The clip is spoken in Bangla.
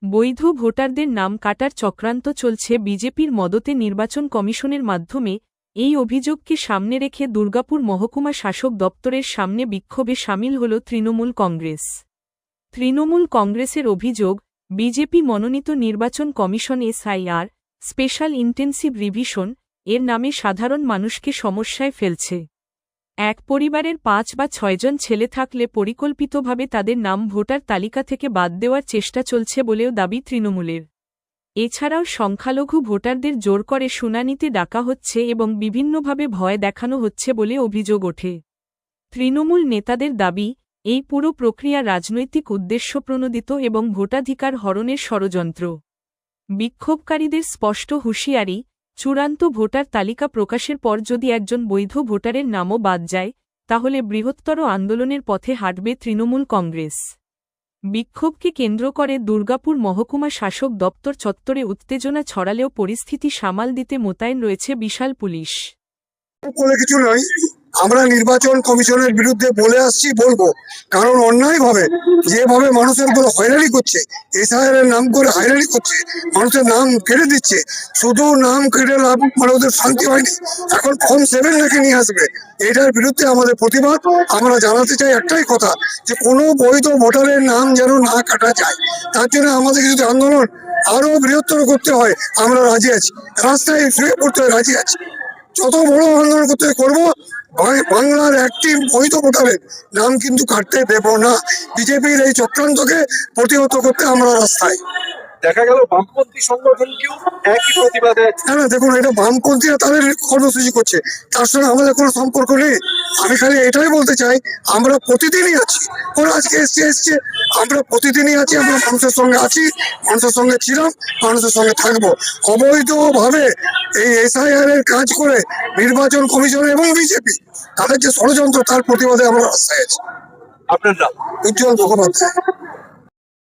বৈধ ভোটারদের নাম কাটার চক্রান্ত চলছে বিজেপির মদতে নির্বাচন কমিশনের মাধ্যমে। এই অভিযোগকে সামনে রেখে দুর্গাপুর মহকুমা শাসক দপ্তরের সামনে বিক্ষোভে সামিল হল তৃণমূল কংগ্রেস। তৃণমূল কংগ্রেসের অভিযোগ, বিজেপি মনোনীত নির্বাচন commission SIR special intensive revision এর নামে সাধারণ মানুষকে সমস্যায় ফেলছে। এক পরিবারের 5 বা 6 জন ছেলে থাকলে পরিকল্পিতভাবে তাদের নাম ভোটার তালিকা থেকে বাদ দেওয়ার চেষ্টা চলছে বলেও দাবি তৃণমূলের। এছাড়াও সংখ্যালঘু ভোটারদের জোর করে শুনানিতে ডাকা হচ্ছে এবং বিভিন্নভাবে ভয় দেখানো হচ্ছে বলে অভিযোগ ওঠে। তৃণমূল নেতাদের দাবি, এই পুরো প্রক্রিয়া রাজনৈতিক উদ্দেশ্যপ্রণোদিত এবং ভোটাধিকার হরণের ষড়যন্ত্র। বিক্ষোভকারীদের স্পষ্ট হুঁশিয়ারি, চূড়ান্ত ভোটার তালিকা প্রকাশের পর যদি একজন বৈধ ভোটারের নামও বাদ যায়, তাহলে বৃহত্তর আন্দোলনের পথে হাঁটবে তৃণমূল কংগ্রেস। বিক্ষোভকে কেন্দ্র করে দুর্গাপুর মহকুমা শাসক দপ্তর চত্বরে উত্তেজনা ছড়ালেও পরিস্থিতি সামাল দিতে মোতায়েন রয়েছে বিশাল পুলিশ। কিছু নয়, আমরা নির্বাচন কমিশনের বিরুদ্ধে বলে আসছি, বলবো, কারণ অন্যায়ভাবে যেভাবে মানুষের উপর হয়রানি করছে, SIR এর নাম করে হয়রানি করছে, মানুষের নাম কেড়ে দিচ্ছে। শুধু নাম কেড়ে লাভ মানে ওদের শান্তি হয়নি, এখন ফর্ম 7 নাকি নিয়ে আসবে। এটার বিরুদ্ধে আমাদের প্রতিবাদ। আমরা জানাতে চাই একটাই কথা, যে কোনো বৈধ ভোটারের নাম যেন না কাটা যায়। তার জন্য আমাদের যদি আন্দোলন আরো বৃহত্তর করতে হয়, আমরা রাজি আছি, রাস্তায় শুয়ে পড়তে হয় রাজি আছি, যত বড় আন্দোলন করতে করবো। বাংলার একটি বৈধ ভোটারের নাম কিন্তু কাটতে দেব না। বিজেপির এই চক্রান্তকে প্রতিহত করতে আমরা রাস্তায়। দেখা গেল বামপন্থী সংগঠনকেও একই প্রতিবাদে। না, দেখুন, এটা বামপন্থীরা তাদের কর্মসূচি করছে, তার সঙ্গে আমাদের কোনো সম্পর্ক নেই। আমি খালি এটাই বলতে চাই, আমরা প্রতিদিনই আছি। ওরা আজকে এসছে, আমরা প্রতিদিনই আছি, আমরা মানুষের সঙ্গে আছি, মানুষের সঙ্গে ছিলাম, মানুষের সঙ্গে থাকবো। অবৈধভাবে এই SIR এর কাজ করে নির্বাচন কমিশন এবং বিজেপি তাদের যে ষড়যন্ত্র, তার প্রতিবাদে আমরা রাস্তায় আছি। আপনার নাম? উজ্জ্বল মুখোপাধ্যায়।